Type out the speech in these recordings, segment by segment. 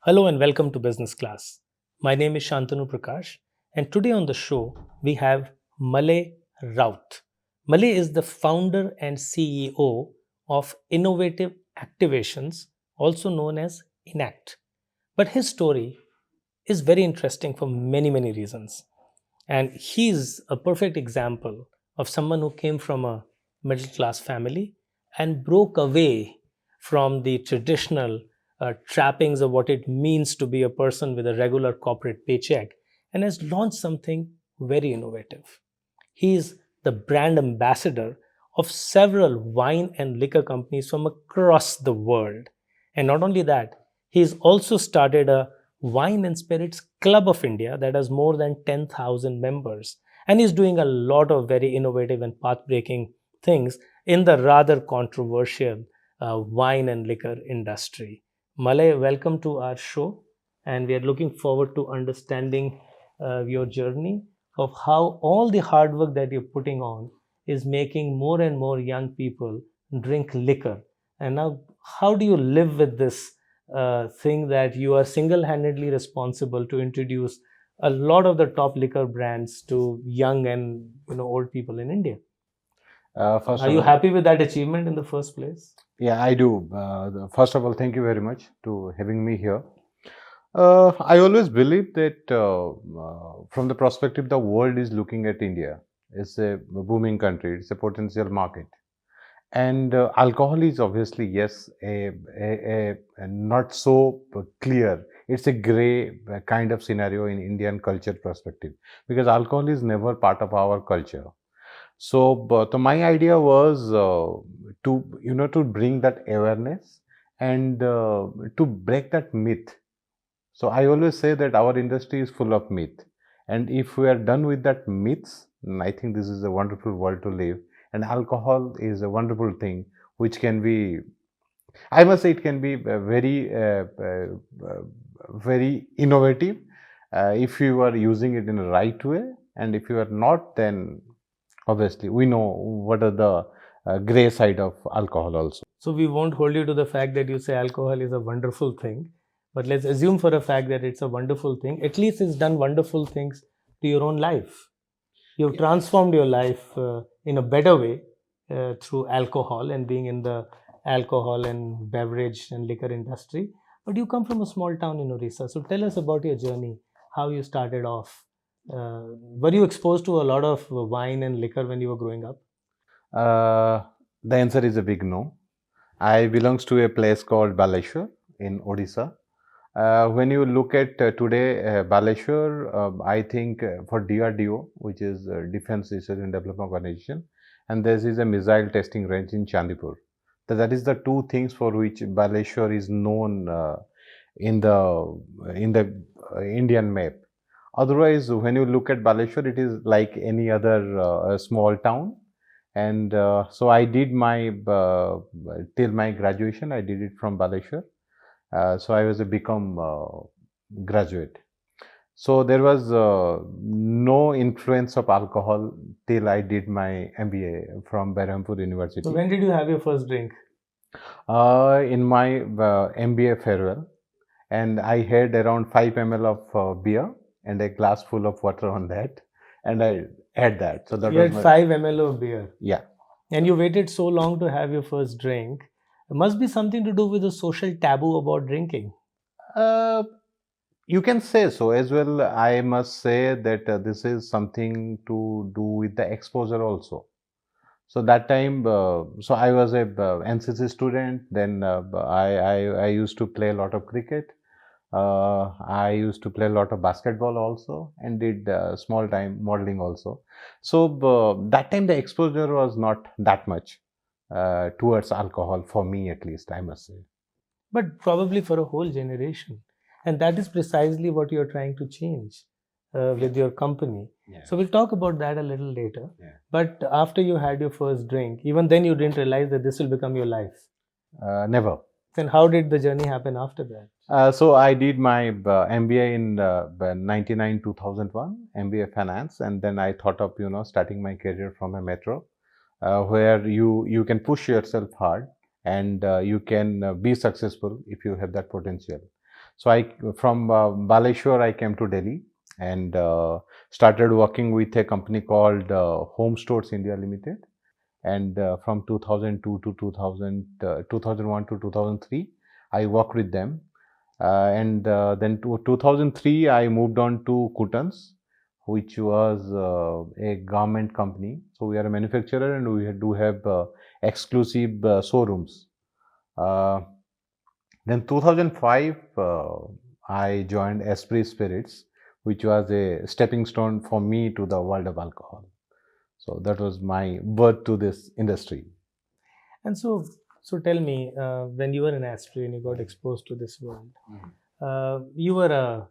Hello and welcome to Business Class. My name is Shantanu Prakash, and today on the show we have Malay Rout. Malay is the founder and CEO of Innovative Activations, also known as InAct. But his story is very interesting for many reasons. And he's a perfect example of someone who came from a middle class family and broke away from the traditional trappings of what it means to be a person with a regular corporate paycheck and has launched something very innovative. He is the brand ambassador of several wine and liquor companies from across the world. And not only that, he's also started a Wine and Spirits Club of India that has more than 10,000 members. And he's doing a lot of very innovative and path breaking things in the rather controversial wine and liquor industry. Malay, welcome to our show. And we are looking forward to understanding your journey of how all the hard work that you're putting on is making more and more young people drink liquor. And now, how do you live with this thing that you are single-handedly responsible to introduce a lot of the top liquor brands to young and old people in India? First Are of you all, happy with that achievement in the first place? yeah, I do. First of all, thank you very much to having me here. I always believe that from the perspective the world is looking at India, it's a booming country, it's a potential market. And alcohol is obviously, yes, a not so clear. It's a gray kind of scenario in Indian culture perspective because alcohol is never part of our culture. So, but my idea was to bring that awareness and to break that myth. So I always say that our industry is full of myth, and if we are done with that myths, I think this is a wonderful world to live. And alcohol is a wonderful thing, which can be, I must say, it can be very innovative if you are using it in the right way, and if you are not, then obviously we know what are the gray side of alcohol also. So we won't hold you to the fact that you say alcohol is a wonderful thing, but let's assume for a fact that it's a wonderful thing. At least it's done wonderful things to your own life. You've transformed your life in a better way through alcohol and being in the alcohol and beverage and liquor industry. But you come from a small town in Orissa. So tell us about your journey, how you started off. Were you exposed to a lot of wine and liquor when you were growing up? The answer is a big no. I belongs to a place called Baleshwar in Odisha. When you look at today, Baleshwar, I think for DRDO, which is Defense Research and Development Organization, and there is a missile testing range in Chandipur. That is the two things for which Baleshwar is known in the Indian map. Otherwise, when you look at Baleshwar, it is like any other small town. And so I did my till my graduation. I did it from Baleshwar. So I was a become graduate. So there was no influence of alcohol till I did my MBA from Berhampur University. So when did you have your first drink? In my MBA farewell, and I had around 5 ml of beer and a glass full of water on that, and I had that. So that You was had 5 ml of beer. Yeah. And you waited so long to have your first drink. It must be something to do with the social taboo about drinking. Uh, you can say so as well. I must say that this is something to do with the exposure also. So that time, so I was a NCC student. Then I used to play a lot of cricket. I used to play a lot of basketball also, and did small time modeling also. So that time the exposure was not that much towards alcohol for me, at least, I must say. But probably for a whole generation. And that is precisely what you're trying to change with your company. Yeah. So we'll talk about that a little later. Yeah. But after you had your first drink, even then you didn't realize that this will become your life. Never. Then how did the journey happen after that? So I did my MBA in 99 2001, MBA finance, and then I thought of starting my career from a metro, where you can push yourself hard and you can be successful if you have that potential. So I from Baleshwar I came to Delhi and started working with a company called Home Stores India Limited, and from 2002 to 2001 to 2003 I worked with them, and then to 2003 I moved on to Kutans, which was a garment company. So we are a manufacturer and we do have exclusive showrooms. uh, then 2005 I joined Esprit Spirits, which was a stepping stone for me to the world of alcohol. So that was my birth to this industry. And so tell me, when you were in Astray and you got exposed to this world, you were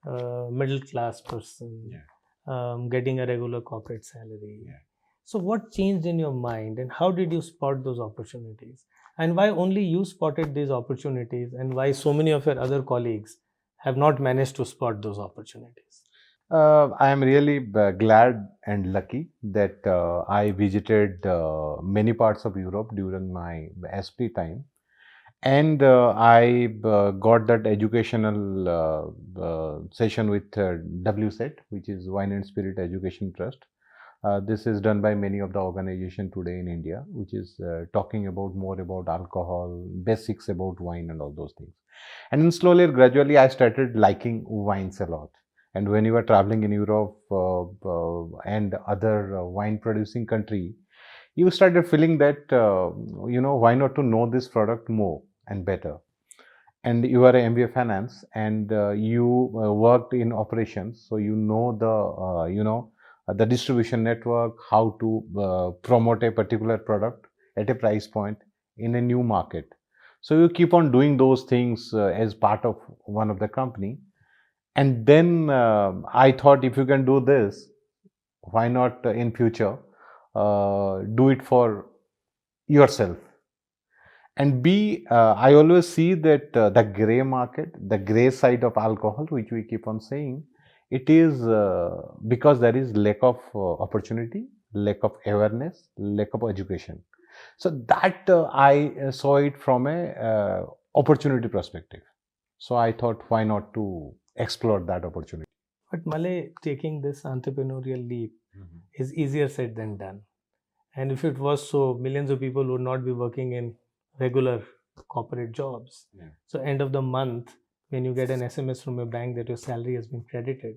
a middle class person, getting a regular corporate salary. So what changed in your mind, and how did you spot those opportunities? And why only you spotted these opportunities, and why so many of your other colleagues have not managed to spot those opportunities? I am really glad and lucky that I visited many parts of Europe during my SP time, and I got that educational session with WSET, which is Wine and Spirit Education Trust. This is done by many of the organization today in India, which is talking about more about alcohol, basics about wine, and all those things. And then slowly, gradually, I started liking wines a lot. And when you are traveling in Europe and other wine-producing country, you started feeling that why not to know this product more and better. And you are an MBA finance, and you worked in operations, so you know the distribution network, how to promote a particular product at a price point in a new market. So you keep on doing those things as part of one of the company, and then I thought, if you can do this, why not in future do it for yourself. And B, I always see that the gray market, the gray side of alcohol, which we keep on saying, it is because there is lack of opportunity, lack of awareness, lack of education. So that I saw it from a opportunity perspective. So I thought, why not to explore that opportunity? But Malay, taking this entrepreneurial leap is easier said than done. And if it was so, millions of people would not be working in regular corporate jobs. So, end of the month, when you get an SMS from your bank that your salary has been credited,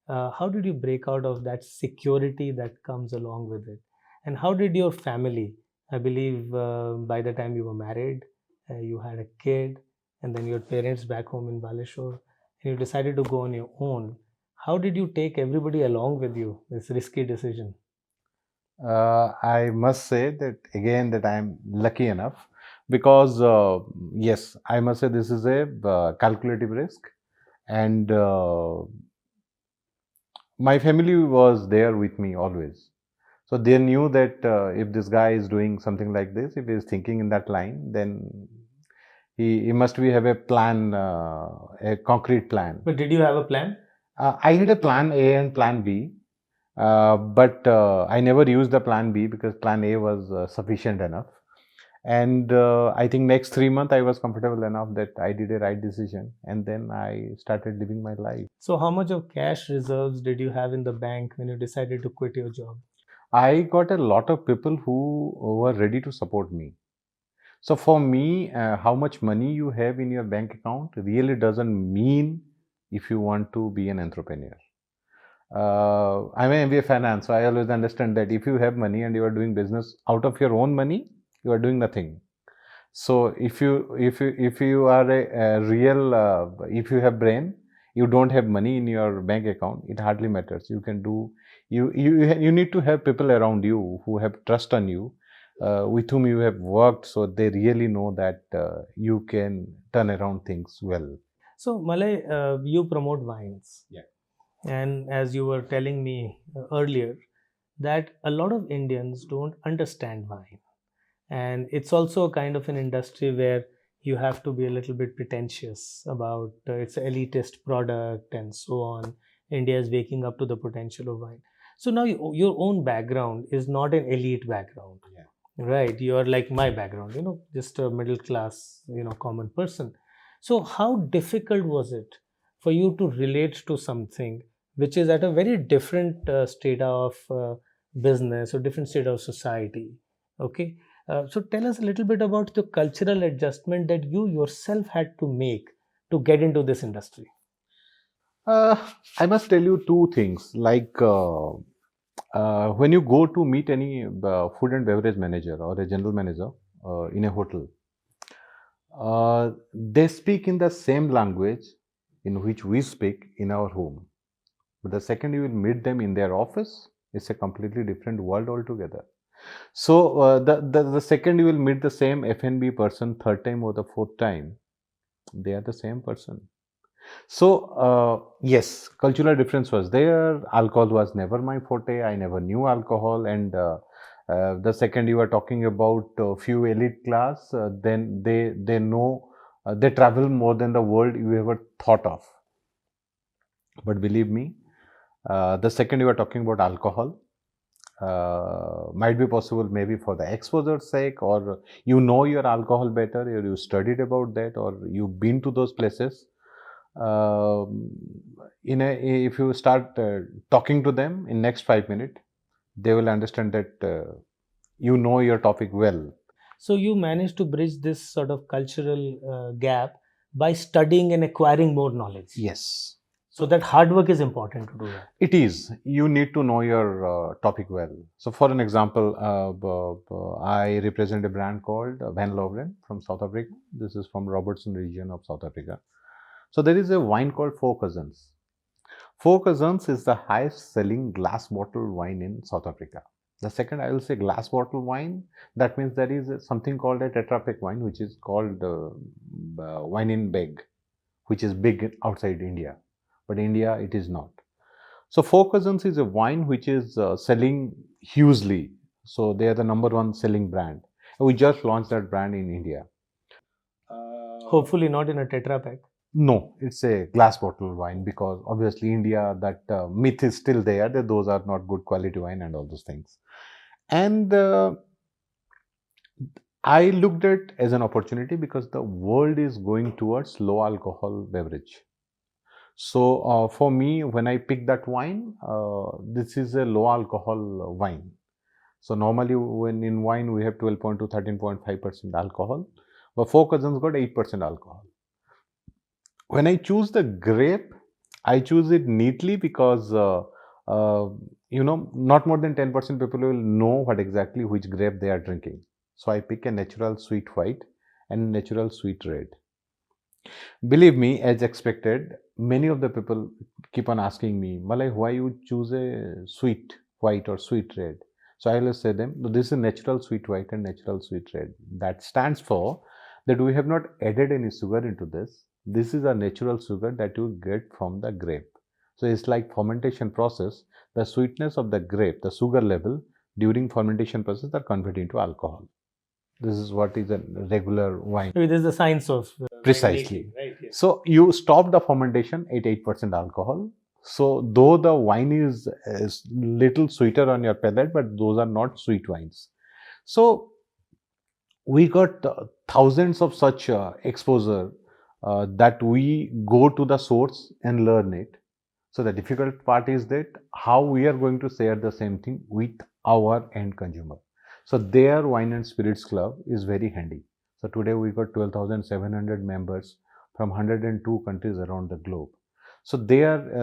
how did you break out of that security that comes along with it? And how did your family, I believe by the time you were married, you had a kid, and then your parents back home in Baleshwar, and you decided to go on your own. How did you take everybody along with you, this risky decision? I must say that again that I am lucky enough, because yes, I must say this is a calculative risk, and my family was there with me always. So they knew that if this guy is doing something like this, if he is thinking in that line, then he must be have a plan, a concrete plan. But did you have a plan? I had a plan A and plan B. But I never used the plan B because plan A was sufficient enough. And I think next 3 months I was comfortable enough that I did a right decision, and then I started living my life. So, how much of cash reserves did you have in the bank when you decided to quit your job? I got a lot of people who were ready to support me. So for me, how much money you have in your bank account really doesn't mean if you want to be an entrepreneur. I'm an MBA finance, so I always understand that if you have money and you are doing business out of your own money, you are doing nothing. So if you are a real if you have brain, you don't have money in your bank account, it hardly matters. You can do, you need to have people around you who have trust on you, with whom you have worked, so they really know that you can turn around things well. So, Malay, you promote wines. Yeah. And as you were telling me earlier, that a lot of Indians don't understand wine. And it's also kind of an industry where you have to be a little bit pretentious about its elitist product and so on. India is waking up to the potential of wine. So now your own background is not an elite background, right? You are like my background, just a middle class, common person. So how difficult was it for you to relate to something which is at a very different state of business or different state of society? Okay. So tell us a little bit about the cultural adjustment that you yourself had to make to get into this industry. Uh, I must tell you two things. When you go to meet any food and beverage manager or a general manager in a hotel, they speak in the same language in which we speak in our home. But the second you will meet them in their office, it's a completely different world altogether. So the second you will meet the same F&B person third time or the fourth time, they are the same person. So yes, cultural difference was there. Alcohol was never my forte. I never knew alcohol. And the second you are talking about few elite class, then they know they travel more than the world you ever thought of. But believe me, the second you are talking about alcohol, might be possible maybe for the exposure's sake, or you know your alcohol better, or you studied about that, or you've been to those places. If you start talking to them in next 5 minutes, they will understand that you know your topic well. So you managed to bridge this sort of cultural gap by studying and acquiring more knowledge. Yes. So that hard work is important to do that. It is. You need to know your topic well. So, for an example, I represent a brand called Van Lovren from South Africa. This is from Robertson region of South Africa. So, there is a wine called Four Cousins. Four Cousins is the highest selling glass bottle wine in South Africa. The second, I will say glass bottle wine. That means there is something called a Tetra Pak wine, which is called wine in bag, which is big outside India. But India, it is not. So Four Cousins is a wine which is selling hugely. So they are the number one selling brand. We just launched that brand in India. Hopefully not in a Tetra Pak. No, it's a glass bottle wine because obviously India, that myth is still there that those are not good quality wine and all those things. And I looked at as an opportunity because the world is going towards low alcohol beverage. So for me, when I pick that wine, this is a low alcohol wine. So normally when in wine we have 12.2, 13.5% alcohol, but Four Cousins got 8% alcohol. When I choose the grape, I choose it neatly because not more than 10% people will know what exactly which grape they are drinking. So I pick a natural sweet white and natural sweet red. Believe me, as expected, many of the people keep on asking me, Malay, why you choose a sweet white or sweet red? So I will say them, no, this is natural sweet white and natural sweet red. That stands for that we have not added any sugar into this. This is a natural sugar that you get from the grape. So it's like fermentation process. The sweetness of the grape, the sugar level during fermentation process are converted into alcohol. This is what is a regular wine. Maybe this is the science of Precisely. making, right? Yes. So you stop the fermentation at 8% alcohol. So though the wine is little sweeter on your palate, but those are not sweet wines. So we got thousands of such exposure that we go to the source and learn it. So the difficult part is that how we are going to share the same thing with our end consumer. So their wine and spirits club is very handy. So today we got 12,700 members from 102 countries around the globe. So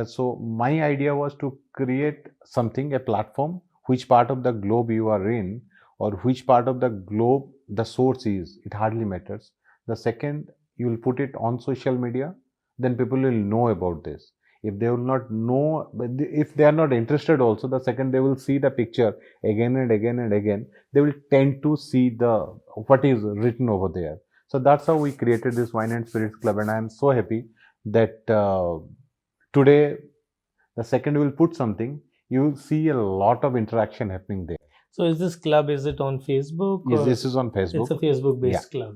so my idea was to create something, a platform, which part of the globe you are in or which part of the globe the source is, it hardly matters. The second you will put it on social media, then people will know about this. If they will not know, if they are not interested also, the second they will see the picture again and again and again, they will tend to see what is written over there. So that's how we created this Wine and Spirits Club, and I am so happy that today, the second you will put something, you will see a lot of interaction happening there. So is it on Facebook? Yes, or this is on Facebook. It's a Facebook based club.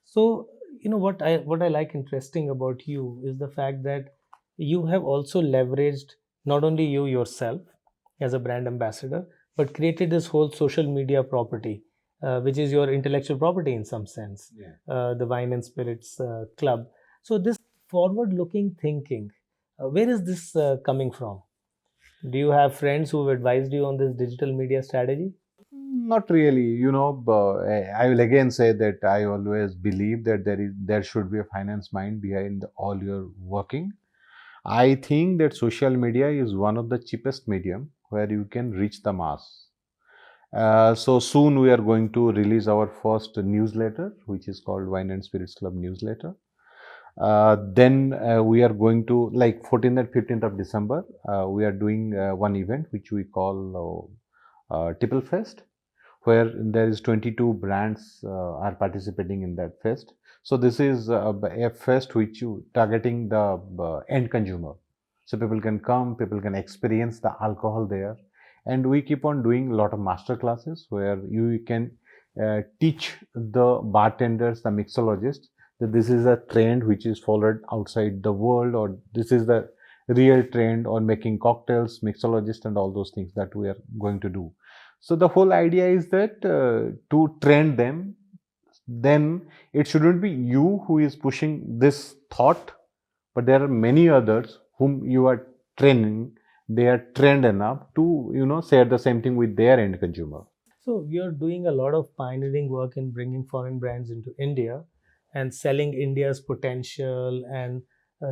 So what I like interesting about you is the fact that you have also leveraged not only you yourself as a brand ambassador, but created this whole social media property, which is your intellectual property in some sense, the Wine and Spirits Club. So this forward-looking thinking, where is this coming from? Do you have friends who have advised you on this digital media strategy? Not really. I will again say that I always believe that there should be a finance mind behind all your working. I think that social media is one of the cheapest medium where you can reach the mass. So soon we are going to release our first newsletter, which is called Wine and Spirits Club newsletter. Then we are going to, like, 14th and 15th of December, we are doing one event which we call Tipple Fest, where there is 22 brands are participating in that fest. So this is a fest which you targeting the end consumer. So people can come, people can experience the alcohol there, and we keep on doing a lot of master classes where you can teach the bartenders, the mixologists, that this is a trend which is followed outside the world, or this is the real trend on making cocktails, mixologist, and all those things that we are going to do. So the whole idea is that to trend them, then it shouldn't be you who is pushing this thought, but there are many others whom you are training. They are trained enough to share the same thing with their end consumer. So you're doing a lot of pioneering work in bringing foreign brands into India and selling India's potential and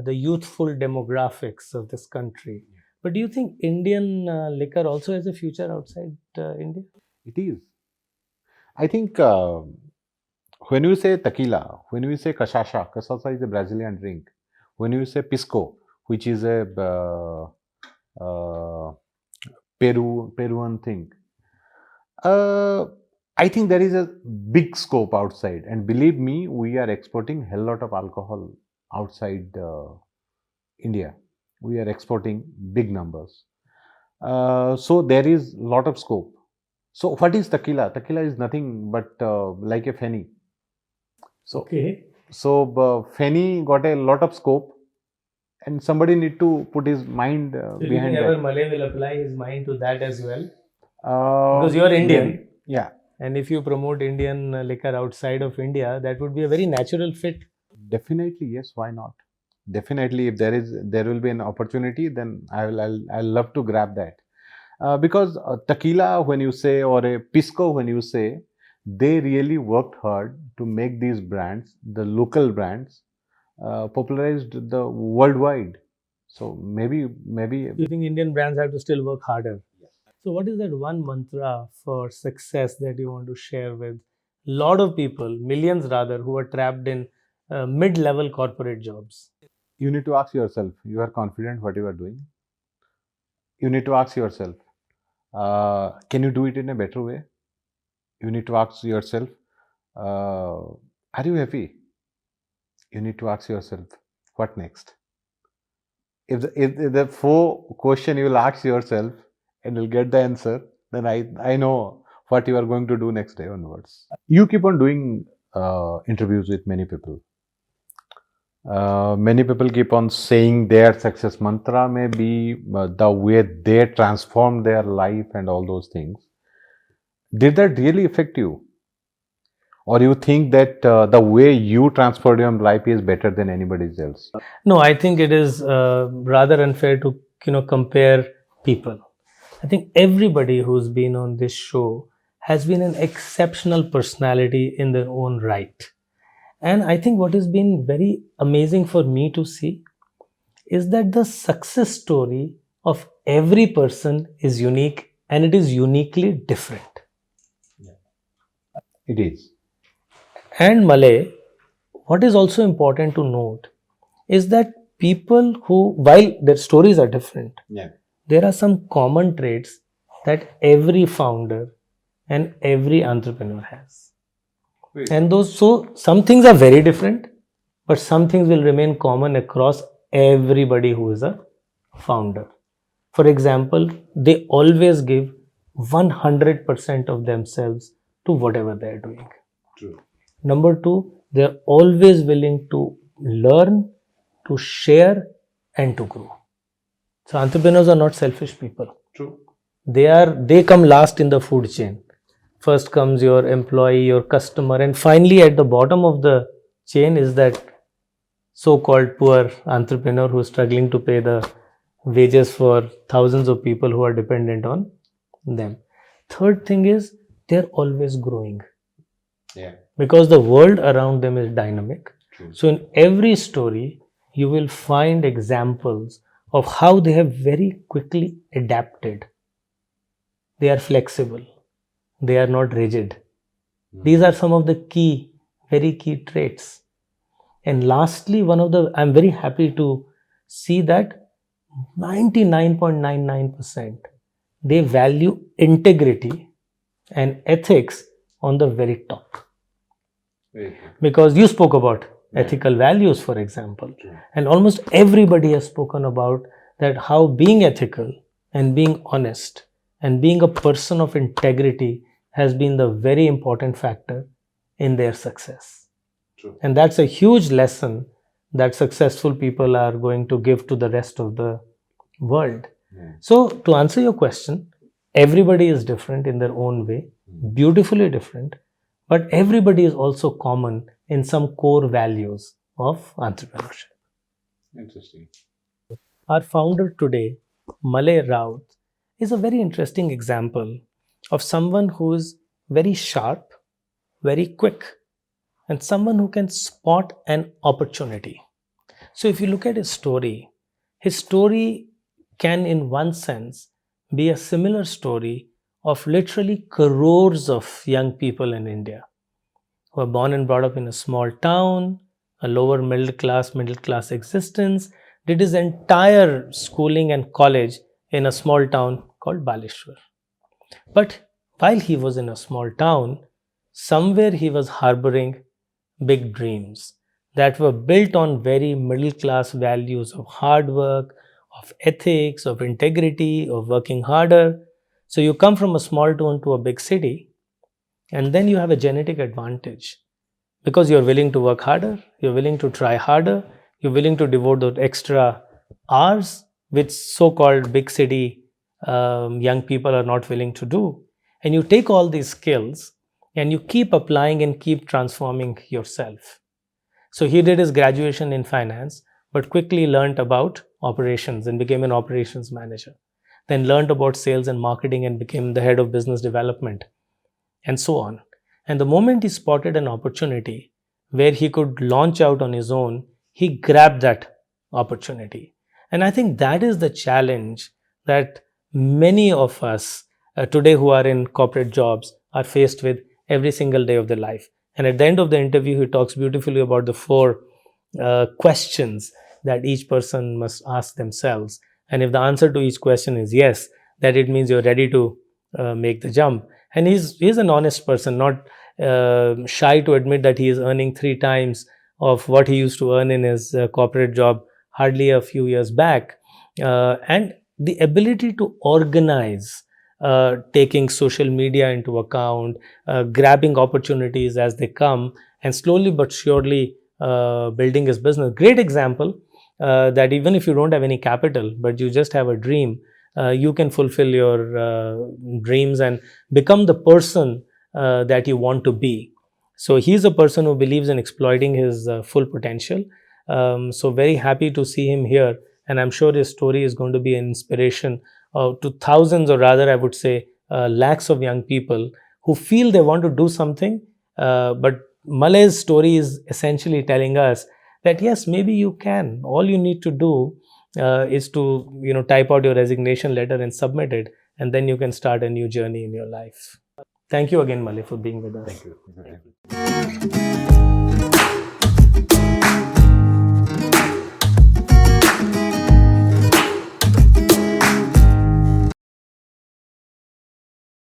the youthful demographics of this country. But do you think Indian liquor also has a future outside India? It is. I think when you say tequila, when you say cachaça is a Brazilian drink. When you say pisco, which is a Peruvian thing, uh, I think there is a big scope outside. And believe me, we are exporting a hell lot of alcohol outside India. We are exporting big numbers. So there is lot of scope. So what is tequila? Tequila is nothing but like a fenny. So Okay. Fenny got a lot of scope, and somebody need to put his mind So do you think behind ever that. Malay will apply his mind to that as well? Uh, Because you're Indian. maybe. Yeah, And if you promote Indian liquor outside of India, that would be a very natural fit. definitely yes. Why not? Definitely, if there will be an opportunity, then I'll love to grab that. Because tequila, when you say, or a pisco, when you say, they really worked hard to make these brands, the local brands, popularized the worldwide. So maybe Do you think Indian brands have to still work harder? So, what is that one mantra for success that you want to share with a lot of people, millions rather, who are trapped in mid-level corporate jobs? you need to ask yourself, you are confident what you are doing? You need to ask yourself, can you do it in a better way? You need to ask yourself, are you happy? You need to ask yourself, what next? If the four question you will ask yourself and you'll get the answer, then I know what you are going to do next day onwards. You keep on doing interviews with many people. Many people keep on saying their success mantra may be the way they transform their life and all those things. Did that really affect you? Or you think that the way you transferred your life is better than anybody else? No, I think it is rather unfair to compare people. I think everybody who's been on this show has been an exceptional personality in their own right. And I think what has been very amazing for me to see is that the success story of every person is unique and it is uniquely different. It is. And Malay, what is also important to note is that people who, while their stories are different, Yeah. there are some common traits that every founder and every entrepreneur has. And so some things are very different, but some things will remain common across everybody who is a founder. For example, they always give 100% of themselves to whatever they're doing. True. Number two, they're always willing to learn, to share, and to grow. So entrepreneurs are not selfish people. True. They come last in the food chain. First comes your employee, your customer, and finally at the bottom of the chain is that so-called poor entrepreneur who is struggling to pay the wages for thousands of people who are dependent on them. Third thing is they're always growing. Yeah. Because the world around them is dynamic. True. So in every story, you will find examples of how they have very quickly adapted. They are flexible. They are not rigid. These are some of the very key traits. And lastly, I'm very happy to see that 99.99% they value integrity and ethics on the very top. Because you spoke about ethical values, for example, and almost everybody has spoken about that, how being ethical and being honest and being a person of integrity has been the very important factor in their success. True. And that's a huge lesson that successful people are going to give to the rest of the world. So to answer your question, everybody is different in their own way, beautifully different, but everybody is also common in some core values of entrepreneurship. Interesting. Our founder today, Malay Rout, is a very interesting example of someone who is very sharp, very quick, and someone who can spot an opportunity. So if you look at his story can, in one sense, be a similar story of literally crores of young people in India who are born and brought up in a small town, a lower middle class existence, did his entire schooling and college in a small town called Baleshwar. But while he was in a small town, somewhere he was harboring big dreams that were built on very middle class values of hard work, of ethics, of integrity, of working harder. So you come from a small town to a big city, and then you have a genetic advantage because you're willing to work harder, you're willing to try harder, you're willing to devote those extra hours, which so-called big city young people are not willing to do. And you take all these skills and you keep applying and keep transforming yourself. So he did his graduation in finance, but quickly learned about operations and became an operations manager. Then learned about sales and marketing and became the head of business development, and so on. And the moment he spotted an opportunity where he could launch out on his own, he grabbed that opportunity. And I think that is the challenge that many of us today who are in corporate jobs are faced with every single day of their life. And at the end of the interview, he talks beautifully about the four questions that each person must ask themselves. And if the answer to each question is yes, that it means you're ready to make the jump. And he's an honest person, not shy to admit that he is earning 3 times of what he used to earn in his corporate job hardly a few years back. And the ability to organize, taking social media into account, grabbing opportunities as they come, and slowly but surely building his business. Great example that even if you don't have any capital, but you just have a dream, you can fulfill your dreams and become the person that you want to be. So he's a person who believes in exploiting his full potential. So very happy to see him here, and I'm sure his story is going to be an inspiration to thousands, or rather I would say lakhs of young people who feel they want to do something. But Malay's story is essentially telling us that yes, maybe you can. All you need to do is to type out your resignation letter and submit it, and then you can start a new journey in your life. Thank you again, Malay, for being with us. Thank you.